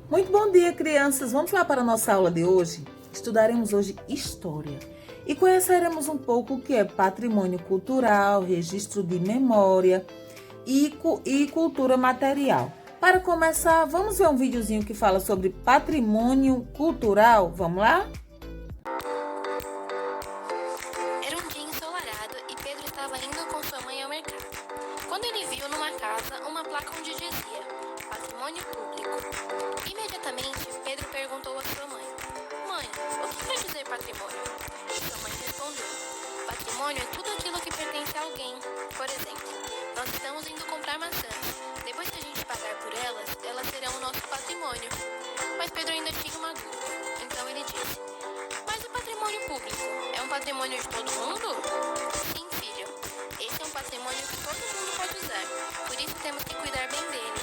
Muito bom dia, crianças! Vamos lá para a nossa aula de hoje? Estudaremos hoje História e conheceremos um pouco o que é patrimônio cultural, registro de memória e cultura material. Para começar, vamos ver um videozinho que fala sobre patrimônio cultural? Vamos lá? Era um dia ensolarado e Pedro estava indo com sua mãe ao mercado, quando ele viu numa casa uma placa onde dizia Patrimônio Público. Imediatamente, Pedro perguntou à sua mãe: Mãe, o que quer dizer patrimônio? Sua mãe respondeu: Patrimônio é tudo aquilo que pertence a alguém. Por exemplo, nós estamos indo comprar maçãs. Depois que a gente pagar por elas, elas serão o nosso patrimônio. Mas Pedro ainda tinha uma dúvida. Então ele disse: Mas o patrimônio público é um patrimônio de todo mundo? Sim, filho. Esse é um patrimônio que todo mundo pode usar. Por isso temos que cuidar bem dele.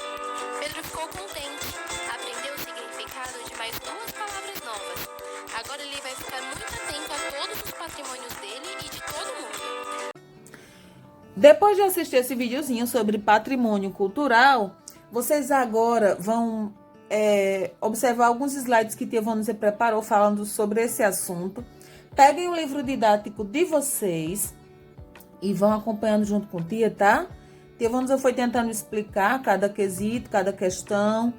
Pedro ficou contente. Aprendeu o significado de mais duas palavras novas. Agora ele vai ficar muito atento a todos os patrimônios dele e de todo mundo. Depois de assistir esse videozinho sobre patrimônio cultural, vocês agora vão observar alguns slides que Tia Vanusa preparou falando sobre esse assunto. Peguem o livro didático de vocês e vão acompanhando junto com Tia, tá? Tia Vanusa foi tentando explicar cada quesito, cada questão,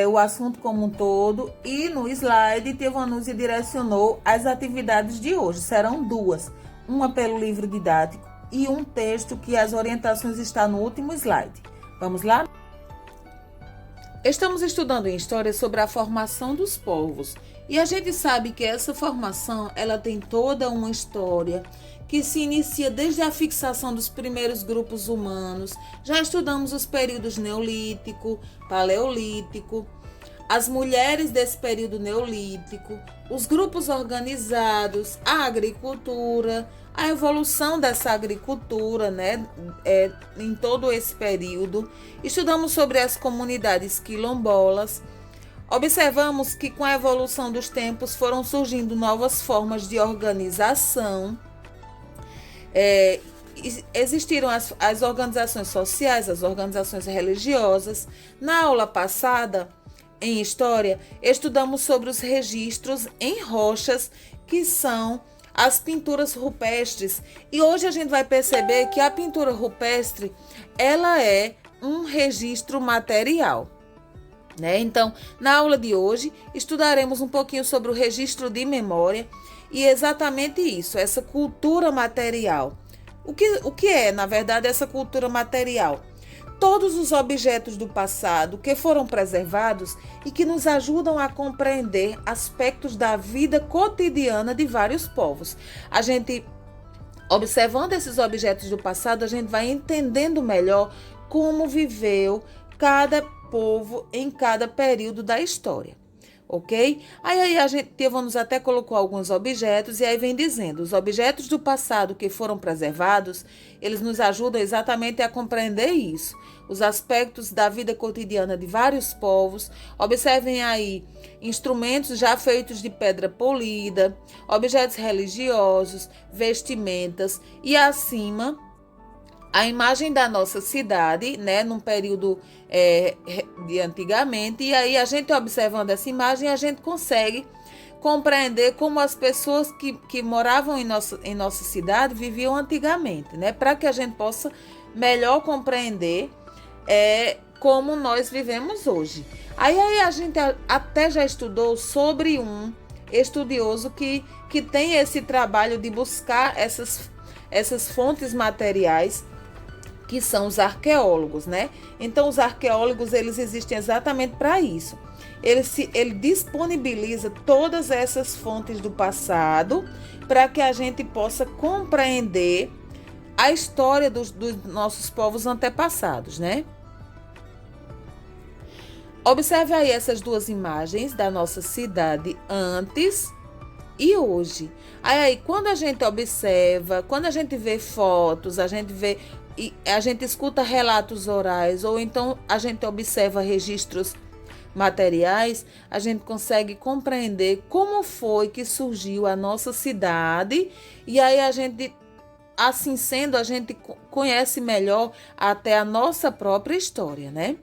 o assunto como um todo. E no slide, Tia Vanusa direcionou as atividades de hoje. Serão duas. Uma pelo livro didático e um texto que as orientações estão no último slide. Vamos lá? Estamos estudando em História sobre a formação dos povos. E a gente sabe que essa formação, ela tem toda uma história que se inicia desde a fixação dos primeiros grupos humanos. Já estudamos os períodos Neolítico, Paleolítico, as mulheres desse período neolítico, os grupos organizados, a agricultura, a evolução dessa agricultura, né, em todo esse período. Estudamos sobre as comunidades quilombolas. Observamos que com a evolução dos tempos foram surgindo novas formas de organização. Existiram as organizações sociais, as organizações religiosas. Na aula passada, em História, estudamos sobre os registros em rochas, que são as pinturas rupestres. E hoje a gente vai perceber que a pintura rupestre, ela é um registro material, né? Então, na aula de hoje, estudaremos um pouquinho sobre o registro de memória e exatamente isso, essa cultura material. O que é, na verdade, essa cultura material? Todos os objetos do passado que foram preservados e que nos ajudam a compreender aspectos da vida cotidiana de vários povos. A gente, observando esses objetos do passado, a gente vai entendendo melhor como viveu cada povo em cada período da história. Ok? Aí a gente Tivemos até colocou alguns objetos e aí vem dizendo, os objetos do passado que foram preservados, eles nos ajudam exatamente a compreender isso, os aspectos da vida cotidiana de vários povos. Observem aí instrumentos já feitos de pedra polida, objetos religiosos, vestimentas e acima a imagem da nossa cidade, né, num período de antigamente, e aí a gente observando essa imagem, a gente consegue compreender como as pessoas que moravam em nossa cidade viviam antigamente, né, para que a gente possa melhor compreender como nós vivemos hoje. Aí a gente até já estudou sobre um estudioso que tem esse trabalho de buscar essas fontes materiais, que são os arqueólogos, né? Então, os arqueólogos, eles existem exatamente para isso. Ele disponibiliza todas essas fontes do passado para que a gente possa compreender a história dos nossos povos antepassados, né? Observe aí essas duas imagens da nossa cidade antes e hoje. Aí, quando a gente observa, quando a gente vê fotos, a gente escuta relatos orais, ou então a gente observa registros materiais, a gente consegue compreender como foi que surgiu a nossa cidade, e aí assim sendo, a gente conhece melhor até a nossa própria história, né?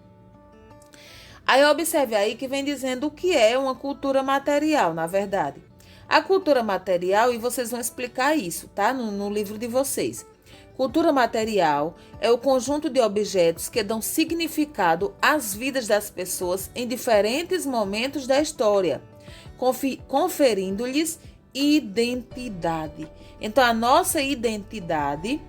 Aí observe aí que vem dizendo o que é uma cultura material, na verdade. A cultura material, e vocês vão explicar isso, tá? No livro de vocês. Cultura material é o conjunto de objetos que dão significado às vidas das pessoas em diferentes momentos da história, conferindo-lhes identidade. Então, a nossa identidade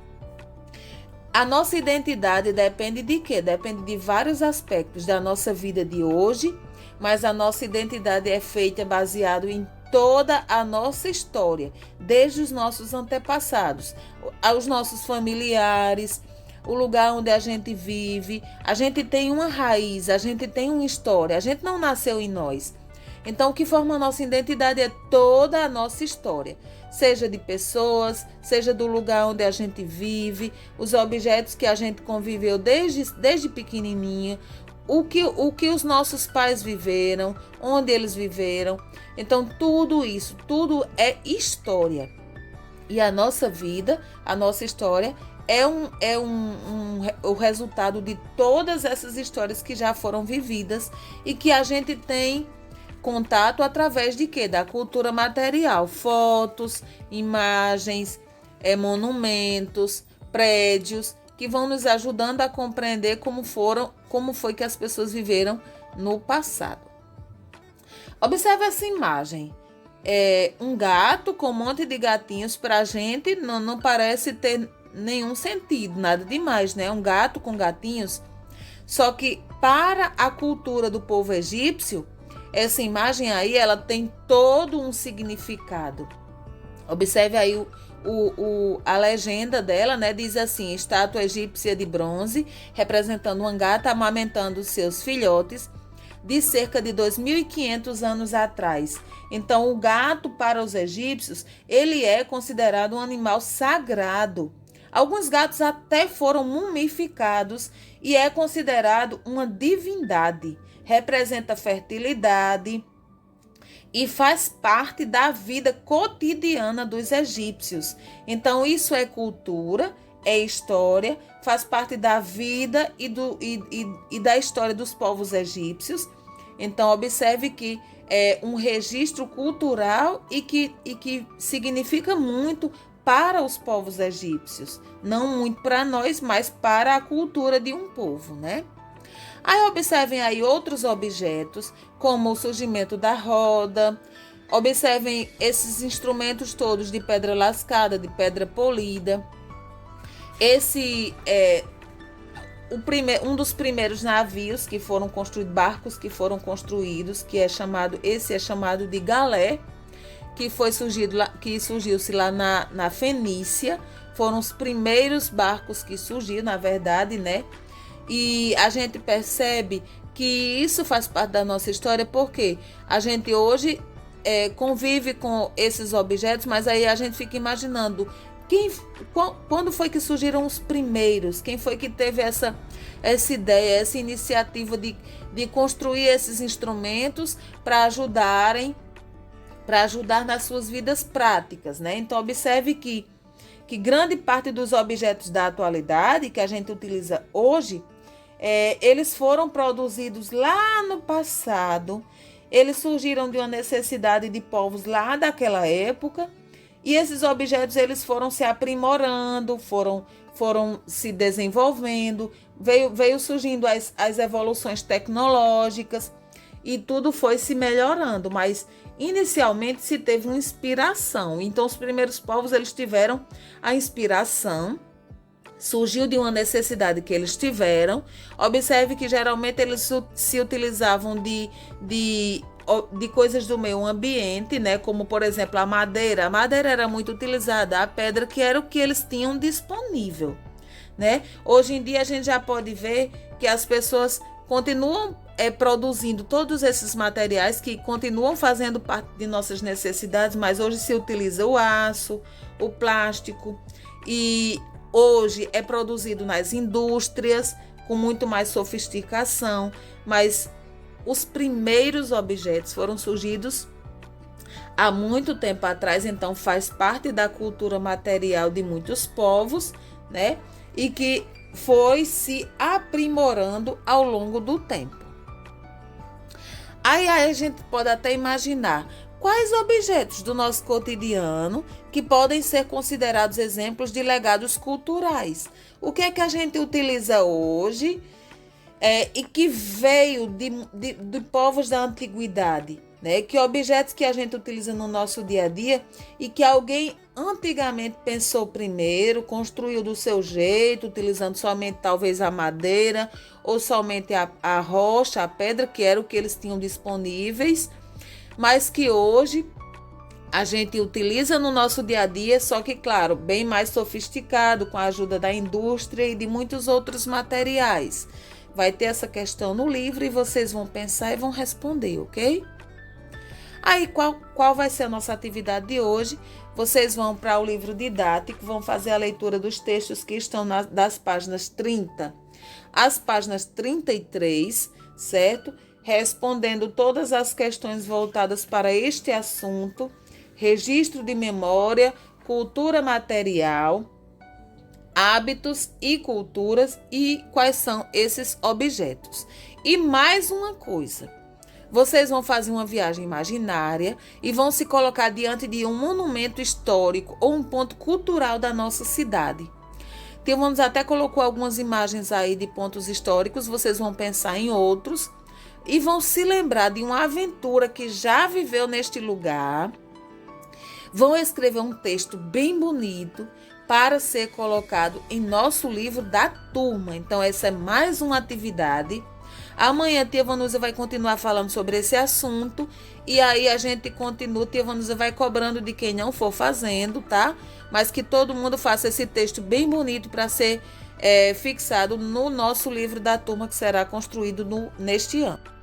depende de quê? Depende de vários aspectos da nossa vida de hoje, mas a nossa identidade é feita baseado em toda a nossa história, desde os nossos antepassados, aos nossos familiares, o lugar onde a gente vive. A gente tem uma raiz, a gente tem uma história, a gente não nasceu em nós. Então, o que forma a nossa identidade é toda a nossa história, seja de pessoas, seja do lugar onde a gente vive, os objetos que a gente conviveu desde pequenininha, o que os nossos pais viveram, onde eles viveram. Então, tudo isso, tudo é história. E a nossa vida, a nossa história é o resultado de todas essas histórias que já foram vividas e que a gente tem contato através de quê? Da cultura material, fotos, imagens, monumentos, prédios, que vão nos ajudando a compreender como foi que as pessoas viveram no passado. Observe essa imagem. Um gato com um monte de gatinhos, para a gente não parece ter nenhum sentido, nada demais, né? Um gato com gatinhos. Só que para a cultura do povo egípcio, essa imagem aí, ela tem todo um significado. Observe aí a legenda dela, né? Diz assim: estátua egípcia de bronze, representando uma gata amamentando seus filhotes, de cerca de 2.500 anos atrás. Então, o gato para os egípcios, ele é considerado um animal sagrado. Alguns gatos até foram mumificados e é considerado uma divindade. Representa fertilidade e faz parte da vida cotidiana dos egípcios. Então, isso é cultura, é história, faz parte da vida e da história dos povos egípcios. Então, observe que é um registro cultural e que significa muito para os povos egípcios. Não muito para nós, mas para a cultura de um povo, né? Aí observem aí outros objetos, como o surgimento da roda. Observem esses instrumentos todos de pedra lascada, de pedra polida. Esse é um dos primeiros navios que foram construídos, barcos que foram construídos, esse é chamado de galé, que surgiu-se lá na Fenícia. Foram os primeiros barcos que surgiram, na verdade, né? E a gente percebe que isso faz parte da nossa história, porque a gente hoje convive com esses objetos, mas aí a gente fica imaginando quando foi que surgiram os primeiros, quem foi que teve essa ideia, essa iniciativa de construir esses instrumentos para ajudar nas suas vidas práticas, né? Então, observe que grande parte dos objetos da atualidade que a gente utiliza hoje, eles foram produzidos lá no passado, eles surgiram de uma necessidade de povos lá daquela época, e esses objetos eles foram se aprimorando, foram se desenvolvendo, veio surgindo as evoluções tecnológicas, e tudo foi se melhorando, mas inicialmente se teve uma inspiração. Então, os primeiros povos eles tiveram a inspiração, surgiu de uma necessidade que eles tiveram. Observe que geralmente eles se utilizavam de coisas do meio ambiente, né? Como, por exemplo, a madeira. A madeira era muito utilizada, a pedra, que era o que eles tinham disponível, né? Hoje em dia a gente já pode ver que as pessoas continuam produzindo todos esses materiais que continuam fazendo parte de nossas necessidades, mas hoje se utiliza o aço, o plástico, e hoje é produzido nas indústrias com muito mais sofisticação, mas os primeiros objetos foram surgidos há muito tempo atrás, então faz parte da cultura material de muitos povos, né? E que foi se aprimorando ao longo do tempo. Aí a gente pode até imaginar quais objetos do nosso cotidiano que podem ser considerados exemplos de legados culturais. O que é que a gente utiliza hoje e que veio de povos da antiguidade, né? Que objetos que a gente utiliza no nosso dia a dia e que alguém antigamente pensou primeiro, construiu do seu jeito, utilizando somente talvez a madeira ou somente a rocha, a pedra, que era o que eles tinham disponíveis, mas que hoje a gente utiliza no nosso dia a dia, só que, claro, bem mais sofisticado, com a ajuda da indústria e de muitos outros materiais. Vai ter essa questão no livro e vocês vão pensar e vão responder, ok? Aí, qual vai ser a nossa atividade de hoje? Vocês vão para o livro didático, vão fazer a leitura dos textos que estão das páginas 30 às páginas 33, certo? Respondendo todas as questões voltadas para este assunto, registro de memória, cultura material, hábitos e culturas e quais são esses objetos. E mais uma coisa, vocês vão fazer uma viagem imaginária e vão se colocar diante de um monumento histórico ou um ponto cultural da nossa cidade. Tiavanus até colocou algumas imagens aí de pontos históricos, vocês vão pensar em outros e vão se lembrar de uma aventura que já viveu neste lugar. Vão escrever um texto bem bonito para ser colocado em nosso livro da turma. Então, essa é mais uma atividade. Amanhã a tia Vanusa vai continuar falando sobre esse assunto e aí a gente continua, tia Vanusa vai cobrando de quem não for fazendo, tá? Mas que todo mundo faça esse texto bem bonito para ser fixado no nosso livro da turma que será construído neste ano.